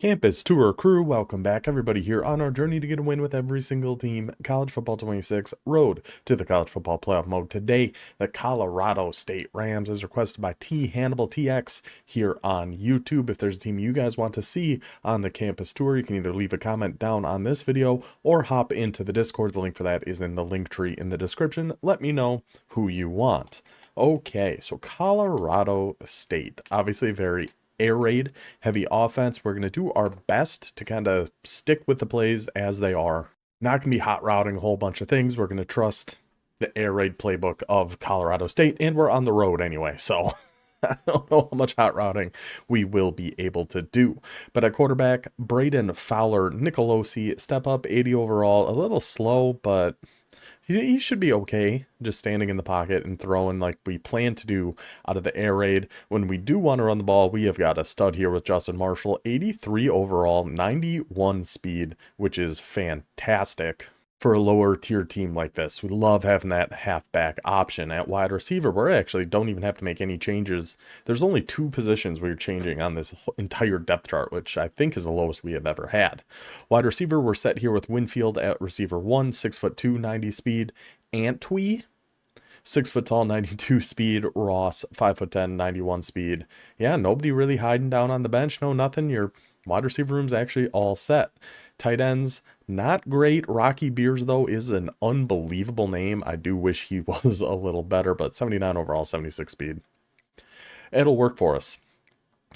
Campus Tour crew, welcome back everybody here on our journey to get a win with every single team. College Football 26, road to the College Football Playoff mode. Today, the Colorado State Rams is requested by T Hannibal TX here on YouTube. If there's a team you guys want to see on the Campus Tour, you can either leave a comment down on this video or hop into the Discord. The link for that is in the link tree in the description. Let me know who you want. Okay, so Colorado State, obviously very air raid heavy offense. We're going to do our best to kind of stick with the plays as they are. Not going to be hot routing a whole bunch of things. We're going to trust the air raid playbook of Colorado State, and we're on the road anyway, so I don't know how much hot routing we will be able to do. But at quarterback, Braden Fowler Nicolosi, step up, 80 overall, a little slow, but he should be okay just standing in the pocket and throwing like we plan to do out of the air raid. When we do want to run the ball, we have got a stud here with Justin Marshall, 83 overall, 91 speed, which is fantastic for a lower tier team like this. We love having that halfback option at wide receiver. We actually don't even have to make any changes. There's only 2 positions we're changing on this entire depth chart, which I think is the lowest we have ever had. Wide receiver, we're set here with Winfield at receiver 1, 6'2", 90 speed. Antwi, 6 foot tall, 92 speed. Ross, 5'10", 91 speed. Yeah, nobody really hiding down on the bench. No, nothing. Your wide receiver room's actually all set. Tight ends, not great. Rocky Beers, though, is an unbelievable name. I do wish he was a little better, but 79 overall, 76 speed. It'll work for us.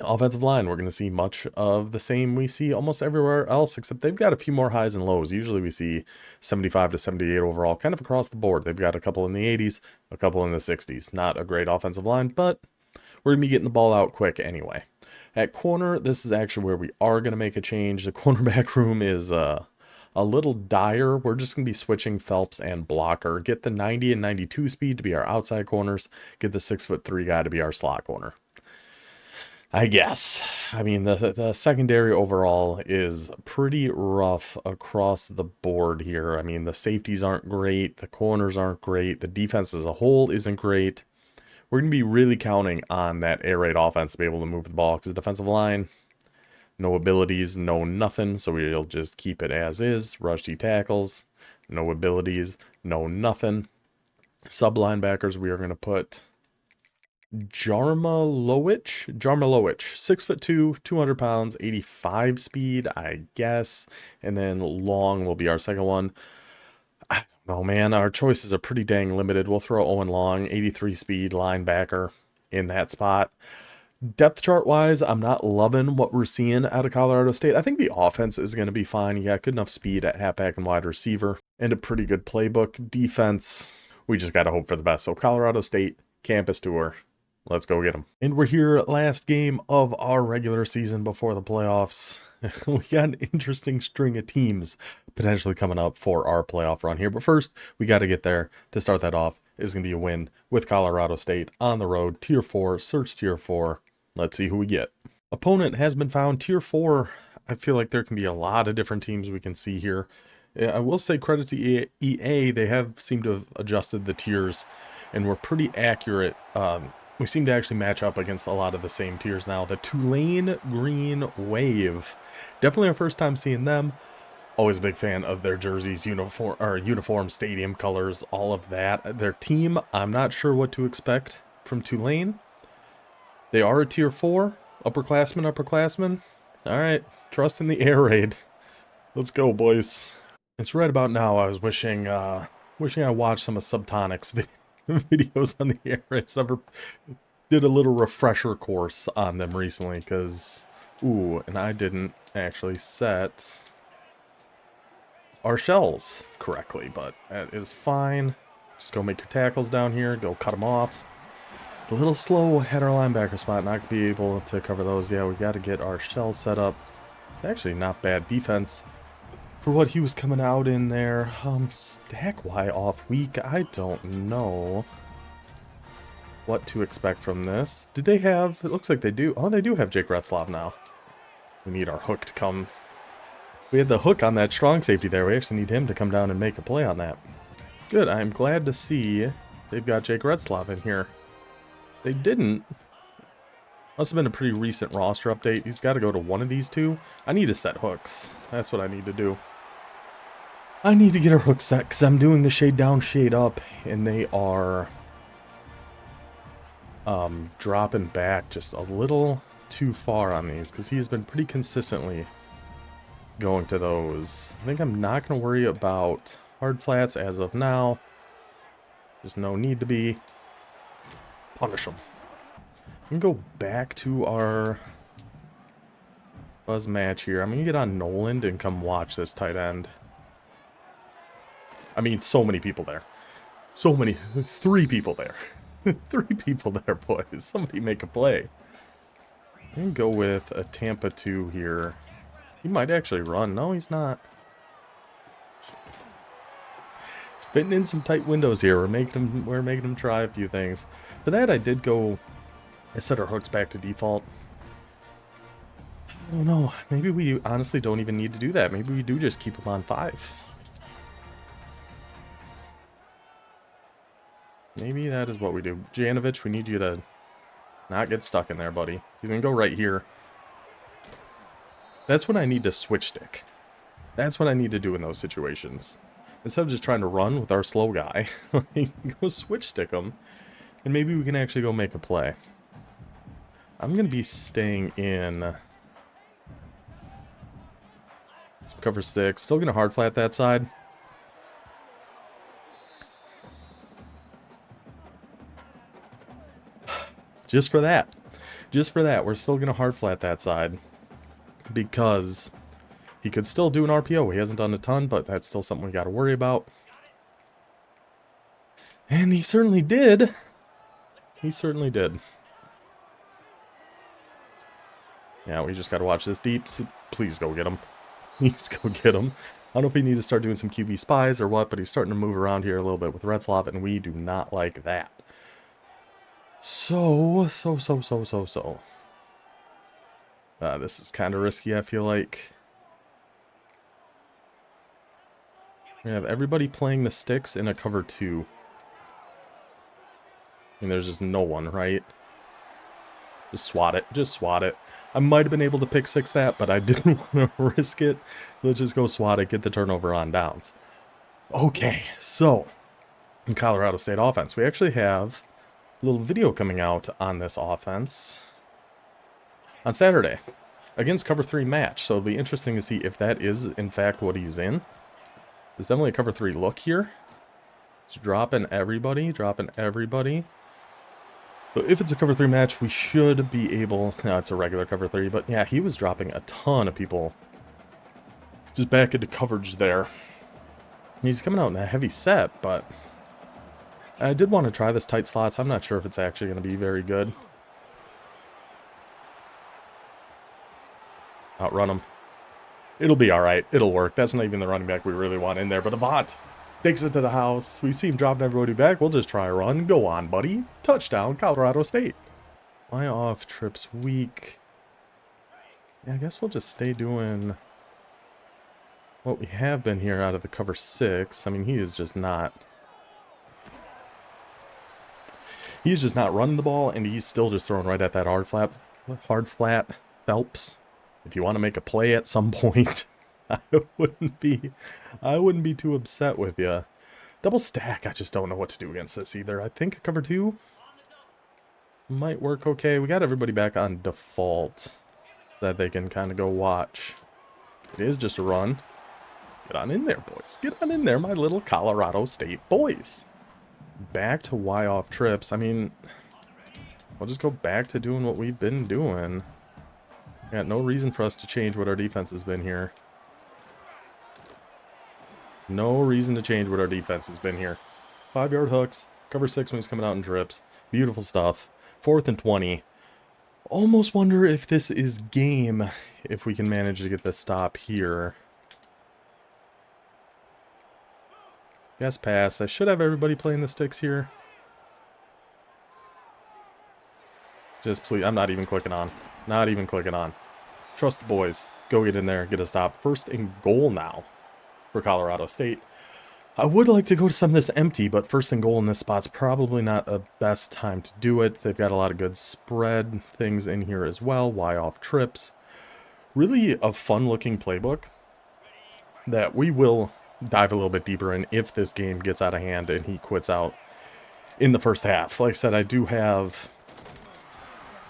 Offensive line, we're going to see much of the same we see almost everywhere else, except they've got a few more highs and lows. Usually we see 75 to 78 overall, kind of across the board. They've got a couple in the 80s, a couple in the 60s. Not a great offensive line, but we're going to be getting the ball out quick anyway. At corner, this is actually where we are going to make a change. The cornerback room is a little dire. We're just going to be switching Phelps and Blocker. Get the 90 and 92 speed to be our outside corners. Get the 6'3" guy to be our slot corner. I guess. I mean, the secondary overall is pretty rough across the board here. I mean, the safeties aren't great. The corners aren't great. The defense as a whole isn't great. We're going to be really counting on that air raid offense to be able to move the ball, because the defensive line, no abilities, no nothing, so we'll just keep it as is. Rusty tackles, no abilities, no nothing. Sub linebackers, we are going to put Jarmalowicz, 6'2", 200 pounds, 85 speed, I guess. And then long will be our second one. I don't know, man. Our choices are pretty dang limited. We'll throw Owen Long, 83 speed linebacker in that spot. Depth chart wise, I'm not loving what we're seeing out of Colorado State. I think the offense is going to be fine. You got good enough speed at halfback and wide receiver, and a pretty good playbook. Defense, we just got to hope for the best. So Colorado State Campus Tour, let's go get them. And we're here, last game of our regular season before the playoffs. We got an interesting string of teams potentially coming up for our playoff run here. But first, we got to get there. To start that off is going to be a win with Colorado State on the road. Tier 4, search Tier 4. Let's see who we get. Opponent has been found. Tier 4. I feel like there can be a lot of different teams we can see here. I will say credit to EA. They have seemed to have adjusted the tiers, and we're pretty accurate. We seem to actually match up against a lot of the same tiers now. The Tulane Green Wave. Definitely our first time seeing them. Always a big fan of their jerseys, uniform, stadium colors, all of that. Their team, I'm not sure what to expect from Tulane. They are a Tier 4. Upperclassmen. All right, trust in the air raid. Let's go, boys. It's right about now I was wishing I watched some of Subtonic's videos on the air raids. Never did a little refresher course on them recently, because, and I didn't actually set our shells correctly, but that is fine. Just go make your tackles down here, go cut them off. A little slow at our linebacker spot, not going to be able to cover those. Yeah, we got to get our shells set up. Actually, not bad defense for what he was coming out in there. Stack Y off week. I don't know what to expect from this. Do they have, it looks like they do. Oh, they do have Jake Retzlaff now. We need our hook to come. We had the hook on that strong safety there. We actually need him to come down and make a play on that. Good. I'm glad to see they've got Jake Retzlaff in here. They didn't Must have been a pretty recent roster update. He's got to go to one of these two. I need to set hooks. That's what I need to do. I need to get our hooks set because I'm doing the shade down, shade up, and they are dropping back just a little too far on these because he has been pretty consistently going to those. I think I'm not going to worry about hard flats as of now. There's no need to be. Punish them. We can go back to our buzz match here. I'm going to get on Noland and come watch this tight end. I mean, so many people there. So many. 3 people there. 3 people there, boys. Somebody make a play. I'm going to go with a Tampa 2 here. He might actually run. No, he's not. He's fitting in some tight windows here. We're making him try a few things. For that, I did go... I set our hooks back to default. I don't know. Maybe we honestly don't even need to do that. Maybe we do just keep them on 5. Maybe that is what we do. Janovich, we need you to not get stuck in there, buddy. He's going to go right here. That's what I need to switch stick. That's what I need to do in those situations. Instead of just trying to run with our slow guy, go switch stick him, and maybe we can actually go make a play. I'm going to be staying in some cover 6. Still going to hard flat that side. Just for that. Just for that. We're still going to hard flat that side. Because he could still do an RPO. He hasn't done a ton, but that's still something we got to worry about. And he certainly did. He certainly did. Yeah, we just got to watch this deep. So please go get him. Please go get him. I don't know if we need to start doing some QB spies or what, but he's starting to move around here a little bit with Retzlaff, and we do not like that. So. This is kind of risky, I feel like. We have everybody playing the sticks in a cover 2. I mean, there's just no one, right? Just swat it. Just swat it. I might have been able to pick 6 that, but I didn't want to risk it. Let's just go swat it, get the turnover on downs. Okay, so in Colorado State offense, we actually have a little video coming out on this offense on Saturday against cover 3 match. So it'll be interesting to see if that is in fact what he's in. There's definitely a cover 3 look here. Just dropping everybody, But if it's a cover 3 match, we should be able... No, it's a regular cover 3, but yeah, he was dropping a ton of people just back into coverage there. He's coming out in a heavy set, but I did want to try this tight slots. I'm not sure if it's actually going to be very good. Outrun him. It'll be alright. It'll work. That's not even the running back we really want in there, but Avant takes it to the house. We see him dropping everybody back. We'll just try a run. Go on, buddy. Touchdown, Colorado State. My off trips weak. Yeah, I guess we'll just stay doing what we have been here out of the cover 6. I mean, he is just not... He's just not running the ball, and he's still just throwing right at that hard flat Phelps. If you want to make a play at some point, I wouldn't be too upset with you. Double stack, I just don't know what to do against this either. I think a cover 2 might work okay. We got everybody back on default that they can kind of go watch. It is just a run. Get on in there, boys. Get on in there, my little Colorado State boys. Back to Y off trips. I mean, we'll just go back to doing what we've been doing. Got no reason for us to change what our defense has been here. No reason to change what our defense has been here. 5-yard hooks. Cover 6 when he's coming out in drips. Beautiful stuff. 4th and 20. Almost wonder if this is game. If we can manage to get the stop here. Yes, pass. I should have everybody playing the sticks here. Just please. I'm not even clicking on. Not even clicking on. Trust the boys. Go get in there. Get a stop. 1st and goal now for Colorado State. I would like to go to some of this empty, but first and goal in this spot's probably not a best time to do it. They've got a lot of good spread things in here as well. Y off trips. Really a fun-looking playbook that we will dive a little bit deeper in if this game gets out of hand and he quits out in the first half. Like I said, I do have...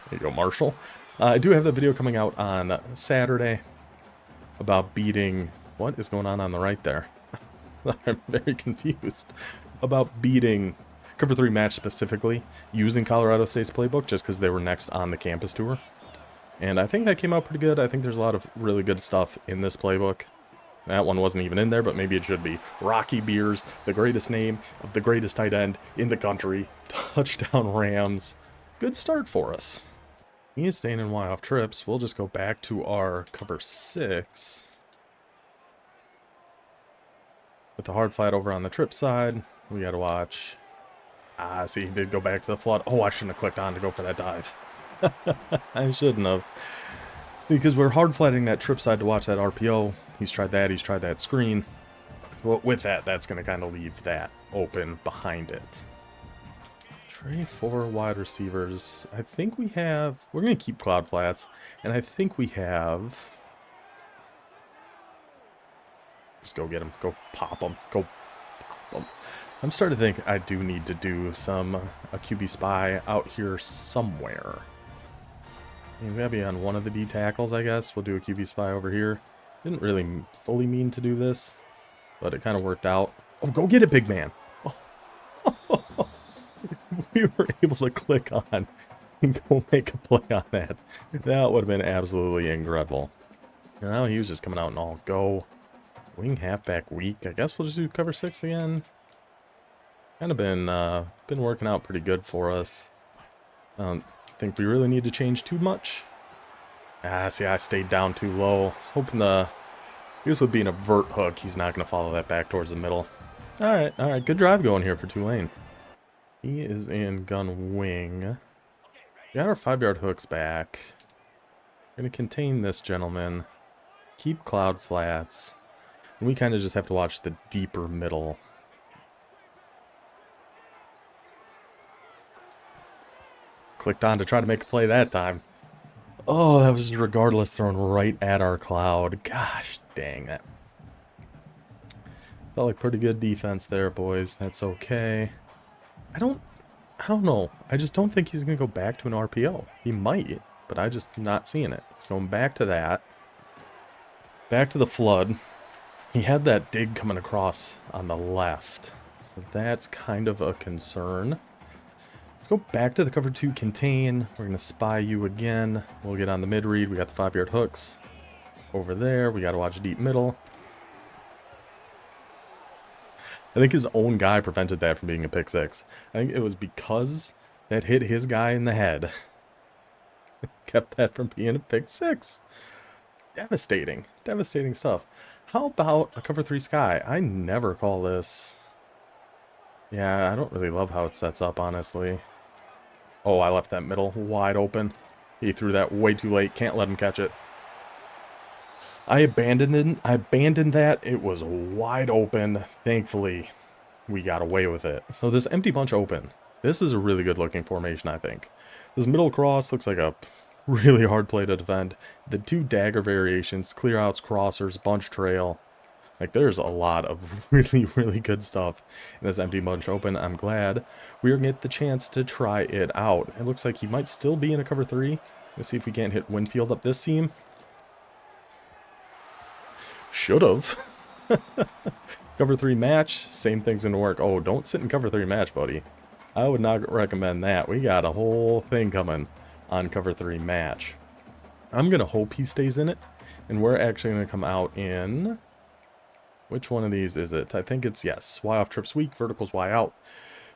There you go, Marshall. I do have the video coming out on Saturday about beating... What is going on the right there? I'm very confused about beating Cover 3 match specifically using Colorado State's playbook just because they were next on the campus tour. And I think that came out pretty good. I think there's a lot of really good stuff in this playbook. That one wasn't even in there, but maybe it should be. Rocky Beers, the greatest name of the greatest tight end in the country. Touchdown Rams. Good start for us. He is staying in Y off trips. We'll just go back to our cover 6. With the hard flat over on the trip side, we got to watch. Ah, see, he did go back to the flood. Oh, I shouldn't have clicked on to go for that dive. I shouldn't have. Because we're hard flatting that trip side to watch that RPO. He's tried that screen. But with that, that's going to kind of leave that open behind it. Tray 4 wide receivers. I think we have... We're going to keep cloud flats. And I think we have... Just go get him. Go pop him. Go pop him. I'm starting to think I do need to do a QB spy out here somewhere. I mean, we gotta be on one of the D tackles, I guess. We'll do a QB spy over here. Didn't really fully mean to do this, but it kind of worked out. Oh, go get it, big man. Oh. We were able to click on and go make a play on that. That would have been absolutely incredible. And now he was just coming out and all go. Wing halfback weak. I guess we'll just do cover 6 again. Kind of been working out pretty good for us. I don't think we really need to change too much. Ah, see, I stayed down too low. I was hoping this would be an avert hook. He's not going to follow that back towards the middle. All right. Good drive going here for Tulane. He is in gun wing. We got our 5-yard hooks back. We're going to contain this gentleman. Keep cloud flats. And we kind of just have to watch the deeper middle. Clicked on to try to make a play that time. Oh, that was regardless thrown right at our cloud. Gosh dang that. Felt like pretty good defense there, boys. That's okay. I don't know. I just don't think he's going to go back to an RPO. He might, but I'm just not seeing it. He's going back to that. Back to the flood. He had that dig coming across on the left. So that's kind of a concern. Let's go back to the cover 2 contain. We're going to spy you again. We'll get on the mid read. We got the 5-yard hooks over there. We got to watch deep middle. I think his own guy prevented that from being a pick 6. I think it was because that hit his guy in the head. Kept that from being a pick 6. Devastating. Devastating stuff. How about a cover 3 sky? I never call this. Yeah, I don't really love how it sets up, honestly. Oh, I left that middle wide open. He threw that way too late. Can't let him catch it. I abandoned that. It was wide open. Thankfully, we got away with it. So this empty bunch open. This is a really good looking formation, I think. This middle cross looks like a really hard play to defend. The 2 dagger variations, clear outs, crossers, bunch trail. Like, there's a lot of really, really good stuff in this empty bunch open. I'm glad we're going to get the chance to try it out. It looks like he might still be in a cover 3. Let's see if we can't hit Winfield up this seam. Should have. Cover 3 match, same thing's going to work. Oh, don't sit in cover 3 match, buddy. I would not recommend that. We got a whole thing coming on cover 3 match. I'm going to hope he stays in it. And we're actually going to come out in... Which one of these is it? I think it's, yes, Y off trips weak, verticals Y out.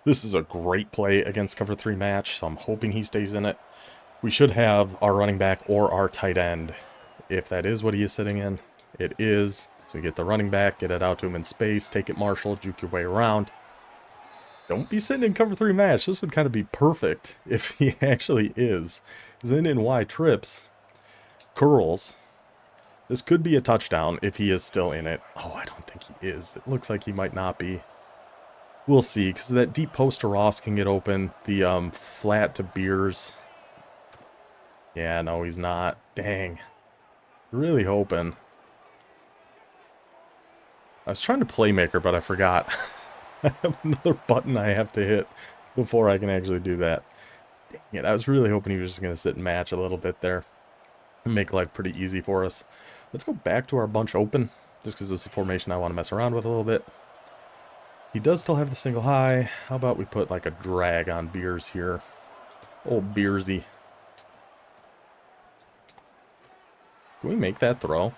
This is a great play against cover 3 match, so I'm hoping he stays in it. We should have our running back or our tight end, if that is what he is sitting in. It is. So we get the running back, get it out to him in space, take it Marshall, juke your way around. Don't be sitting in cover 3 match. This would kind of be perfect if he actually is. Because then in Y trips, curls, This could be a touchdown if he is still in it. Oh, I don't think he is. It looks like he might not be. We'll see, because that deep post to Ross can get open. The flat to Beers. Yeah, no, he's not. Dang. Really hoping. I was trying to playmaker, but I forgot. I have another button I have to hit before I can actually do that. Dang it, I was really hoping he was just going to sit and match a little bit there. And make life pretty easy for us. Let's go back to our bunch open, just because this is a formation I want to mess around with a little bit. He does still have the single high. How about we put like a drag on Beers here? Old Beersy. Can we make that throw?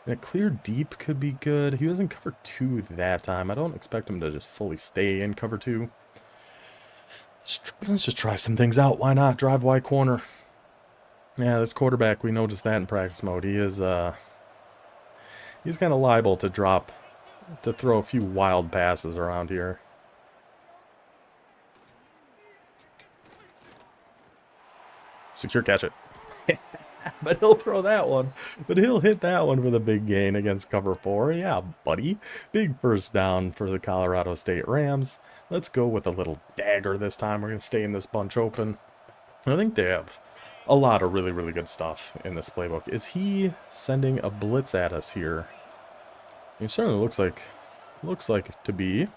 That clear deep could be good. He was in cover 2 that time. I don't expect him to just fully stay in cover 2. Let's just try some things out. Why not? Drive Y corner. Yeah, this quarterback, we noticed that in practice mode. He is, he's kind of liable to throw a few wild passes around here. Secure catch it. But he'll throw that one. But he'll hit that one for the big gain against cover 4. Yeah, buddy. Big first down for the Colorado State Rams. Let's go with a little dagger this time. We're going to stay in this bunch open. I think they have a lot of really, really good stuff in this playbook. Is he sending a blitz at us here? It certainly looks like to be.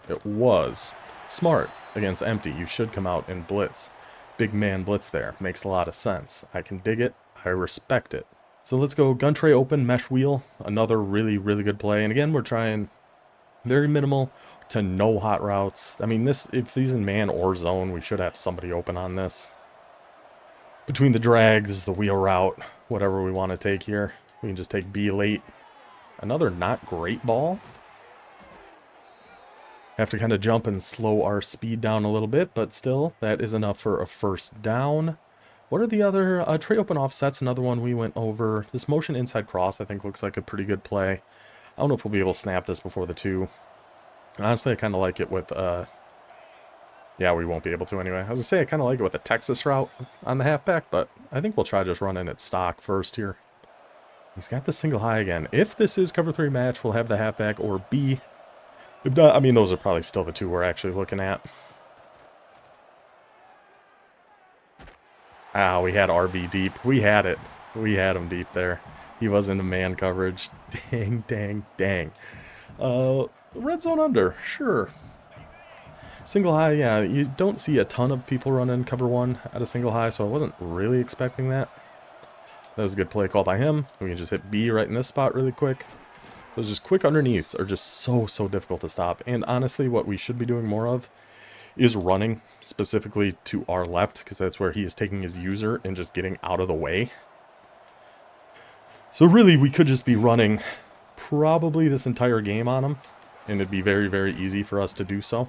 It was. Smart against empty. You should come out in blitz. Big man blitz there. Makes a lot of sense. I can dig it. I respect it. So let's go gun tray open, mesh wheel. Another really, really good play. And again, we're trying very minimal to no hot routes. I mean, this, if he's in man or zone, we should have somebody open on this. Between the drags, the wheel route, whatever we want to take here. We can just take B late. Another not great ball. Have to kind of jump and slow our speed down a little bit, but still, that is enough for a first down. What are the other? Tray open offsets, another one we went over. This motion inside cross, I think, looks like a pretty good play. I don't know if we'll be able to snap this before the 2. Honestly, I kind of like it with, yeah, we won't be able to anyway. I was going to say, I kind of like it with the Texas route on the halfback, but I think we'll try just running it stock first here. He's got the single high again. If this is cover 3 match, we'll have the halfback or B. If not, I mean, those are probably still the 2 we're actually looking at. Ah, we had RB deep. We had it. We had him deep there. He was in the man coverage. Dang, dang, dang. Red zone under. Sure. Single high, yeah. You don't see a ton of people running cover 1 at a single high, so I wasn't really expecting that. That was a good play call by him. We can just hit B right in this spot really quick. Those just quick underneaths are just so difficult to stop. And honestly, what we should be doing more of is running specifically to our left, because that's where he is taking his user and just getting out of the way. So really, we could just be running probably this entire game on him, and it'd be very easy for us to do so.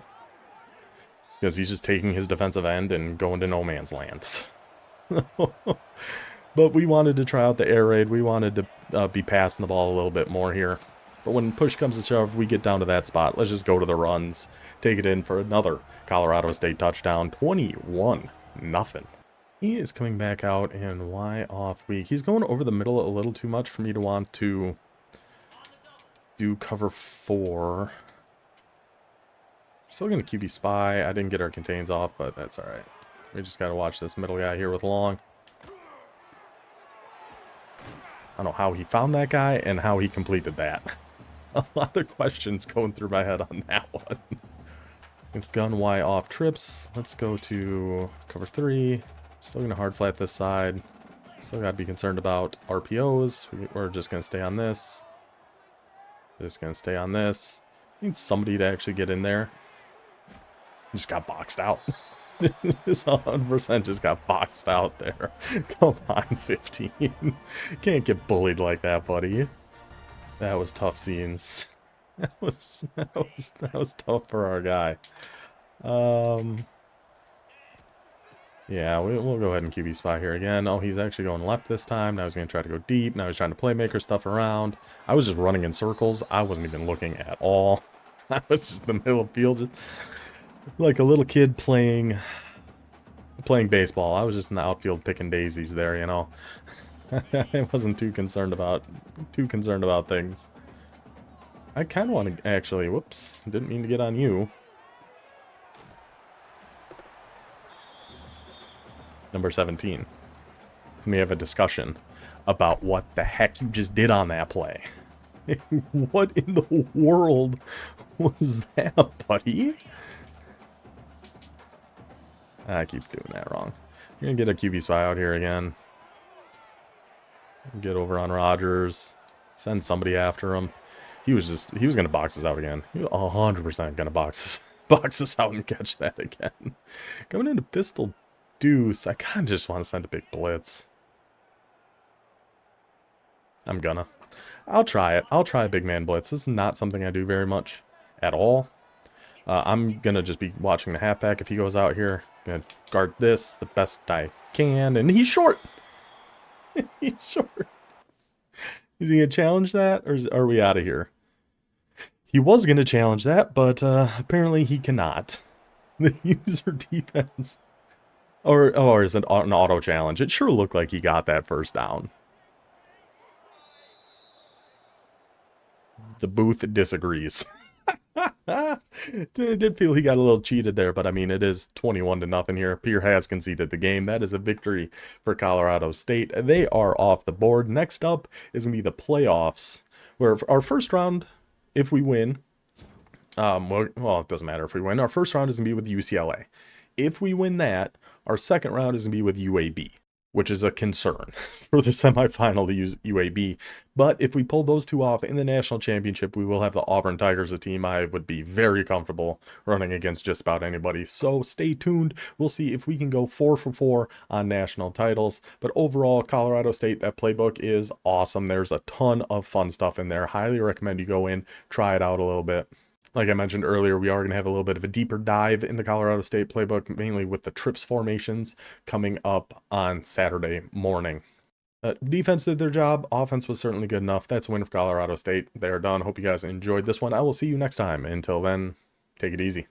Because he's just taking his defensive end and going to no man's land. But we wanted to try out the air raid. We wanted to be passing the ball a little bit more here. But when push comes to shove, we get down to that spot. Let's just go to the runs. Take it in for another Colorado State touchdown. 21-0. He is coming back out in Y off week. He's going over the middle a little too much for me to want to do cover 4. Still going to QB spy. I didn't get our contains off, but that's alright. We just got to watch this middle guy here with long. I don't know how he found that guy and how he completed that. A lot of questions going through my head on that one. It's gun Y off trips. Let's go to cover 3. Still going to hard flat this side. Still got to be concerned about RPOs. We're just going to stay on this. Just going to stay on this. Need somebody to actually get in there. Just got boxed out. Just 100% just got boxed out there. Come on, 15. Can't get bullied like that, buddy. That was tough scenes. That was tough for our guy. Yeah, we'll go ahead and QB spy here again. Oh, he's actually going left this time. Now he's going to try to go deep. Now he's trying to playmaker stuff around. I was just running in circles. I wasn't even looking at all. I was just in the middle of the field, just like a little kid playing playing baseball. I was just in the outfield picking daisies there, you know. I wasn't too concerned about things. I kind of want to actually, whoops, didn't mean to get on you. Number 17. We have a discussion about what the heck you just did on that play. What in the world was that, buddy? I keep doing that wrong. You're gonna get a QB spy out here again. Get over on Rodgers. Send somebody after him. He was gonna box us out again. He was 100% gonna box us out and catch that again. Coming into pistol deuce. I kind of just want to send a big blitz. I'll try it. I'll try a big man blitz. This is not something I do very much at all. I'm gonna just be watching the halfback if he goes out here. Gonna guard this the best I can, and he's short. He's short. Is he gonna challenge that, or are we out of here? He was gonna challenge that, but apparently he cannot. The user defense, or is it an auto challenge? It sure looked like he got that first down. The booth disagrees. Did feel he got a little cheated there, but I mean, it is 21-0 here. Pierre has conceded the game. That is a victory for Colorado State. They are off the board. Next up is going to be the playoffs, where our first round, if we win, well, it doesn't matter if we win. Our first round is going to be with UCLA. If we win that, our second round is going to be with UAB, which is a concern for the semifinal to use UAB. But if we pull those two off in the national championship, we will have the Auburn Tigers, a team I would be very comfortable running against just about anybody. So stay tuned. We'll see if we can go 4 for 4 on national titles. But overall, Colorado State, that playbook is awesome. There's a ton of fun stuff in there. Highly recommend you go in, try it out a little bit. Like I mentioned earlier, we are going to have a little bit of a deeper dive in the Colorado State playbook, mainly with the trips formations coming up on Saturday morning. Defense did their job. Offense was certainly good enough. That's a win for Colorado State. They're done. Hope you guys enjoyed this one. I will see you next time. Until then, take it easy.